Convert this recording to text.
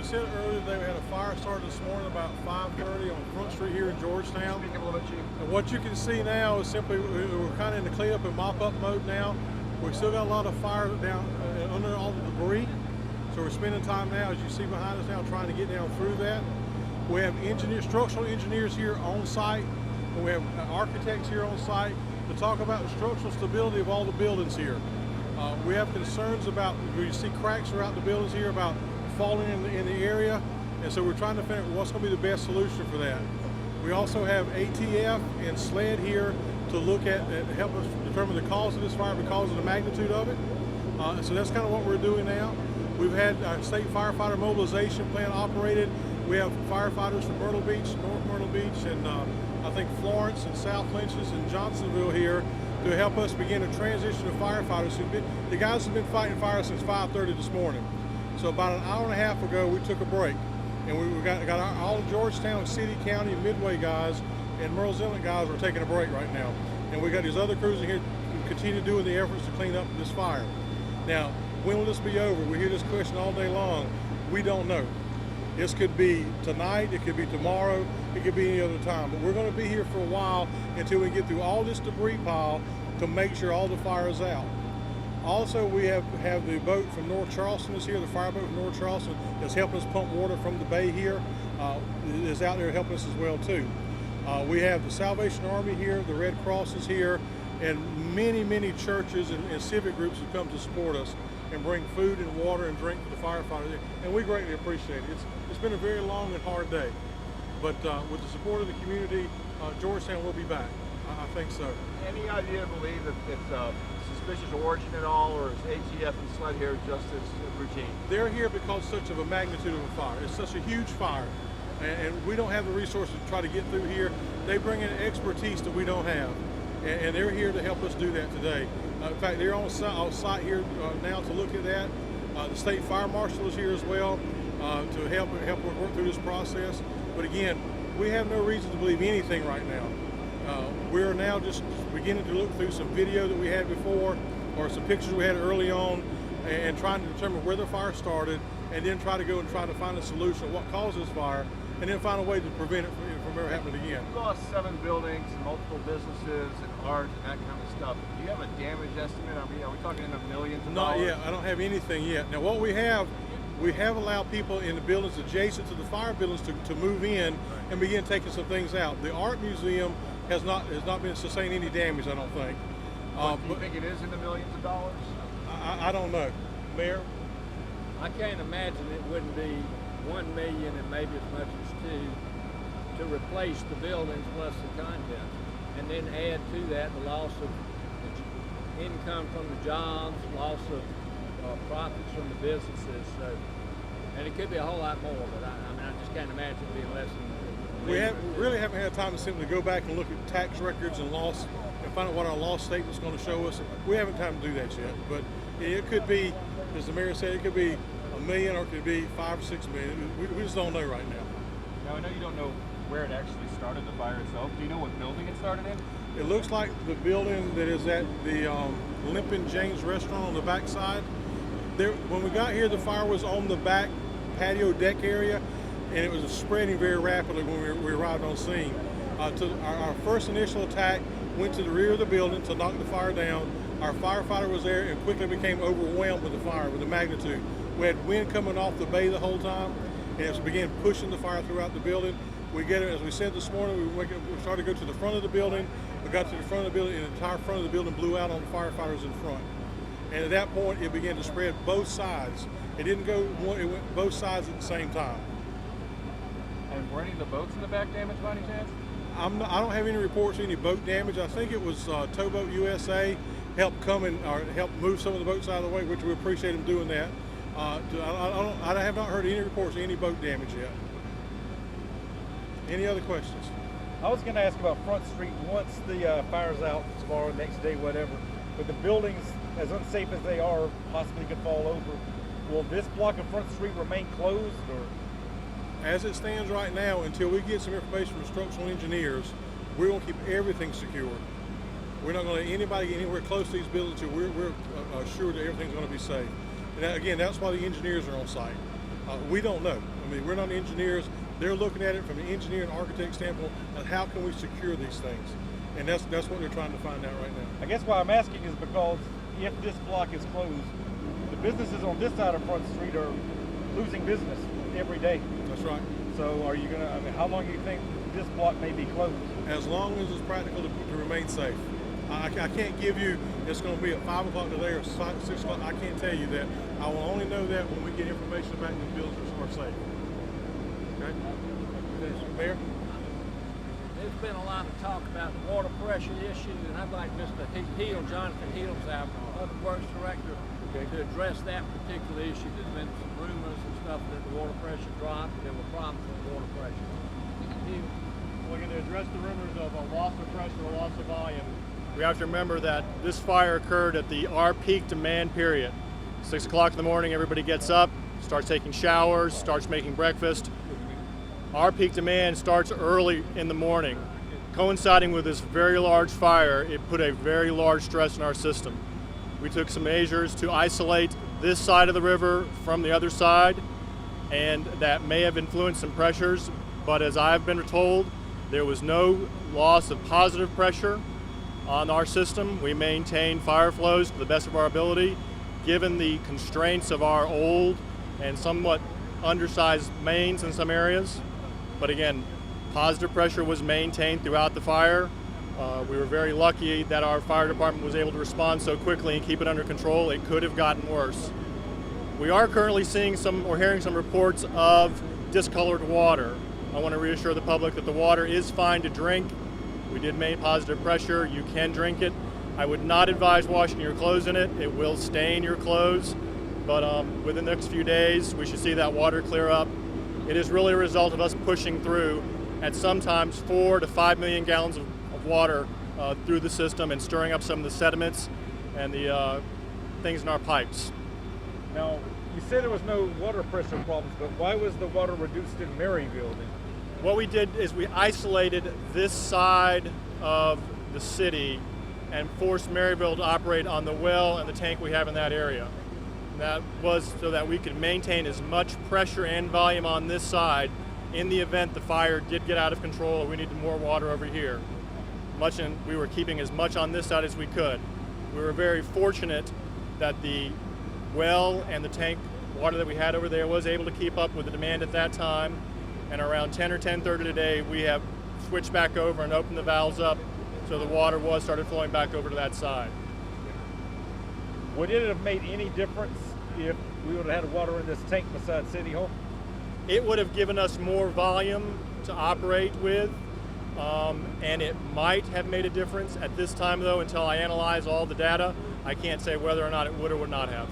said earlier today, we had a fire start this morning about 5:30 on Front Street here in Georgetown. Speak up a little bit, Chief. And what you can see now is simply we're kind of in the clean up and mop up mode now. We've still got a lot of fire down under all the debris. So we're spending time now, as you see behind us now, trying to get down through that. We have structural engineers here on site, and we have architects here on site to talk about the structural stability of all the buildings here. We have concerns about, you see cracks throughout the buildings here about falling in the area, and so we're trying to figure out what's going to be the best solution for that. We also have ATF and SLED here to look at and help us determine the cause of this fire because of the magnitude of it. So that's kind of what we're doing now. We've had our state firefighter mobilization plan operated. We have firefighters from Myrtle Beach, North Myrtle Beach, and I think Florence and South Clinches and Johnsonville here to help us begin a transition of firefighters. The guys have been fighting fire since 5:30 this morning. So about an hour and a half ago, we took a break, and we got all the Georgetown City, County, Midway guys and Merle's Inlet guys are taking a break right now. And we got these other crews in here to continue doing the efforts to clean up this fire. Now, when will this be over? We hear this question all day long. We don't know. This could be tonight, it could be tomorrow, it could be any other time. But we're going to be here for a while until we get through all this debris pile to make sure all the fire is out. Also, we have the boat from North Charleston is here, the fireboat from North Charleston that's helping us pump water from the bay here, is out there helping us as well too. We have the Salvation Army here, the Red Cross is here, and many churches and civic groups have come to support us and bring food and water and drink for the firefighters, and we greatly appreciate it. It's been a very long and hard day, but with the support of the community, Georgetown will be back. I think so. Any idea to believe that it's suspicious origin at all, or is ATF and SLED here just as routine? They're here because such of a magnitude of a fire. It's such a huge fire, and we don't have the resources to try to get through here. They bring in expertise that we don't have, and they're here to help us do that today. In fact, they're on site here now to look at that. The state fire marshal is here as well to help work through this process. But again, we have no reason to believe anything right now. We're now just beginning to look through some video that we had before, or some pictures we had early on, and trying to determine where the fire started, and then try to find a solution of what caused this fire, and then find a way to prevent it from ever happening again. You lost 7 buildings and multiple businesses and art and that kind of stuff. Do you have a damage estimate? I mean, are we talking in the millions of dollars? Not yet. I don't have anything yet. Now, what we have allowed people in the buildings adjacent to the fire buildings to move in and begin taking some things out. The art museum has not been sustained any damage, I don't think. Do you think it is in the millions of dollars? I don't know. Mayor? I can't imagine it wouldn't be 1 million and maybe as much as 2 to replace the buildings plus the content, and then add to that the loss of income from the jobs, loss of profits from the businesses. So, and it could be a whole lot more, but I just can't imagine it being less than. We really haven't had time to simply go back and look at tax records and loss and find out what our loss statement's going to show us. We haven't had time to do that yet, but it could be, as the mayor said, it could be $1 million or it could be 5 or 6 million. We just don't know right now. Now, I know you don't know where it actually started, the fire itself. Do you know what building it started in? It looks like the building that is at the Limpin' James restaurant on the back side. When we got here, the fire was on the back patio deck area, and it was spreading very rapidly when we arrived on scene. Our first initial attack went to the rear of the building to knock the fire down. Our firefighter was there and quickly became overwhelmed with the fire, with the magnitude. We had wind coming off the bay the whole time, and it began pushing the fire throughout the building. We get it, as we said this morning, we started to go to the front of the building. We got to the front of the building, and the entire front of the building blew out on the firefighters in front. And at that point, it began to spread both sides. It didn't go one, it went both sides at the same time. And were any of the boats in the back damaged by any chance? I don't have any reports of any boat damage. I think it was Towboat USA helped come and help move some of the boats out of the way, which we appreciate them doing that. I have not heard any reports of any boat damage yet. Any other questions? I was going to ask about Front Street. Once the fire's out tomorrow, next day, whatever, but the buildings, as unsafe as they are, possibly could fall over. Will this block of Front Street remain closed, or? As it stands right now, until we get some information from structural engineers, we're going to keep everything secure. We're not going to let anybody get anywhere close to these buildings until we're assured that everything's going to be safe. And again, that's why the engineers are on site. We don't know. I mean, we're not engineers. They're looking at it from an engineer and architect standpoint, and how can we secure these things? And that's what they're trying to find out right now. I guess why I'm asking is because if this block is closed, the businesses on this side of Front Street are losing business every day. That's right. So are you gonna, I mean, how long do you think this block may be closed? As long as it's practical to remain safe. I can't give you it's going to be at 5 o'clock today or 6 o'clock. I can't tell you that. I will only know that when we get information back that the buildings are safe. Okay? Mayor? There's been a lot of talk about the water pressure issue, and I'd like Mr. Hill, Jonathan Hills, our Public Works Director, to address that particular issue. There's been some rumors and stuff that the water pressure dropped, and there were problems with water pressure. We're going to address the rumors of a loss of pressure, a loss of volume. We have to remember that this fire occurred at our peak demand period. 6 o'clock in the morning, everybody gets up, starts taking showers, starts making breakfast. Our peak demand starts early in the morning. Coinciding with this very large fire, it put a very large stress in our system. We took some measures to isolate this side of the river from the other side, and that may have influenced some pressures, but as I've been told, there was no loss of positive pressure on our system. We maintained fire flows to the best of our ability, given the constraints of our old and somewhat undersized mains in some areas. But again, positive pressure was maintained throughout the fire. We were very lucky that our fire department was able to respond so quickly and keep it under control. It could have gotten worse. We are currently seeing or hearing some reports of discolored water. I want to reassure the public that the water is fine to drink. We did maintain positive pressure. You can drink it. I would not advise washing your clothes in it. It will stain your clothes. But within the next few days, we should see that water clear up. It is really a result of us pushing through at sometimes 4 to 5 million gallons of water through the system and stirring up some of the sediments and the things in our pipes. Now, you said there was no water pressure problems, but why was the water reduced in Maryville then? What we did is we isolated this side of the city and forced Maryville to operate on the well and the tank we have in that area. And that was so that we could maintain as much pressure and volume on this side in the event the fire did get out of control or we needed more water over here. We were keeping as much on this side as we could. We were very fortunate that the well and the tank water that we had over there was able to keep up with the demand at that time. And around 10 or 10:30 today, we have switched back over and opened the valves up so the water started flowing back over to that side. Would it have made any difference if we would have had water in this tank beside City Hall? It would have given us more volume to operate with, and it might have made a difference. At this time, though, until I analyze all the data, I can't say whether or not it would or would not have.